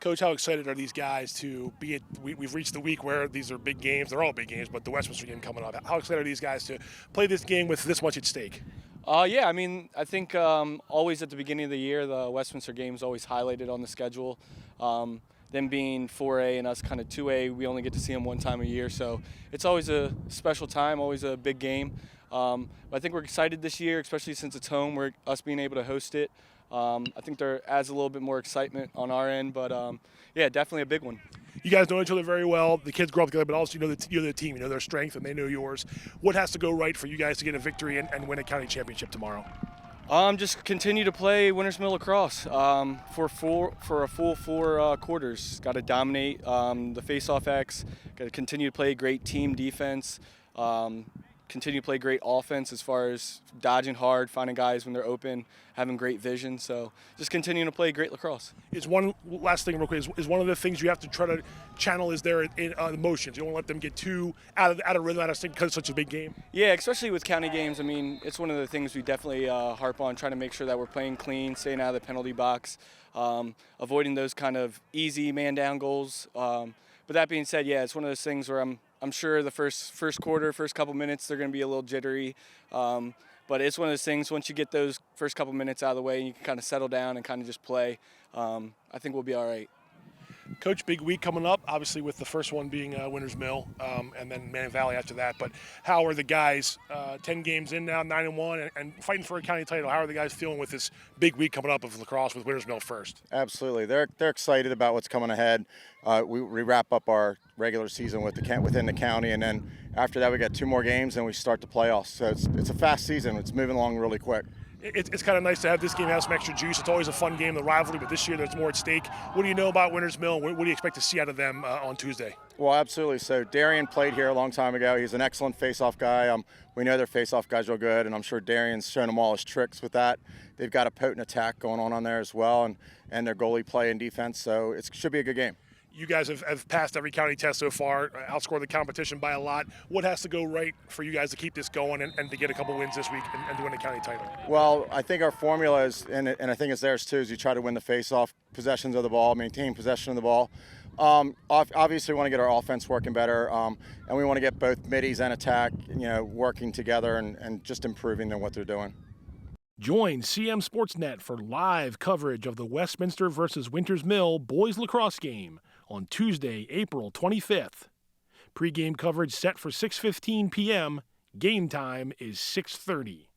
Coach, how excited are these guys to be at, we've reached the week where these are big games. They're all big games, but the Westminster game coming up. How excited are these guys to play this game with this much at stake? Yeah, I mean, I think always at the beginning of the year, the Westminster game is always highlighted on the schedule. Them being 4A and us kind of 2A, we only get to see them one time a year, so it's always a special time, always a big game. But I think we're excited this year, especially since it's home, us being able to host it. I think there adds a little bit more excitement on our end, but yeah, definitely a big one. You guys know each other very well. The kids grow up together, but also you know the team. You know their strength, and they know yours. What has to go right for you guys to get a victory and win a county championship tomorrow? Just continue to play Winters Mill Lacrosse for a full 4 quarters. Got to dominate the face-off X. Got to continue to play great team defense. Continue to play great offense as far as dodging hard, finding guys when they're open, having great vision. So just continuing to play great lacrosse. Is one last thing real quick, is one of the things you have to try to channel is their emotions. You don't want to let them get too out of rhythm, out of sync because it's such a big game. Yeah, especially with county games. I mean, it's one of the things we definitely harp on, trying to make sure that we're playing clean, staying out of the penalty box, avoiding those kind of easy man-down goals. But that being said, yeah, it's one of those things where I'm sure the first quarter, first couple minutes, they're going to be a little jittery. But it's one of those things, once you get those first couple minutes out of the way, you can kind of settle down and kind of just play. I think we'll be all right. Coach, big week coming up, obviously with the first one being Winters Mill and then Manning Valley after that. But how are the guys 10 games in now, 9-1, and fighting for a county title? How are the guys feeling with this big week coming up of lacrosse with Winters Mill first? Absolutely. They're excited about what's coming ahead. We wrap up our regular season within the county, and then after that we got 2 more games and we start the playoffs. So it's a fast season. It's moving along really quick. It's kind of nice to have this game have some extra juice. It's always a fun game, the rivalry, but this year there's more at stake. What do you know about Winters Mill? What do you expect to see out of them on Tuesday? Well, absolutely. So Darian played here a long time ago. He's an excellent face-off guy. We know their face-off guys real good, and I'm sure Darian's shown them all his tricks with that. They've got a potent attack going on there as well, and their goalie play and defense, so it should be a good game. You guys have passed every county test so far, outscored the competition by a lot. What has to go right for you guys to keep this going and to get a couple wins this week and to win a county title? Well, I think our formula is, and I think it's theirs too, is you try to win the face-off possessions of the ball, maintain possession of the ball. Obviously, we want to get our offense working better, and we want to get both middies and attack, working together and just improving on what they're doing. Join CMSportsNet for live coverage of the Westminster versus Winters Mill boys lacrosse game on Tuesday, April 25th. Pre-game coverage set for 6:15 p.m. Game time is 6:30.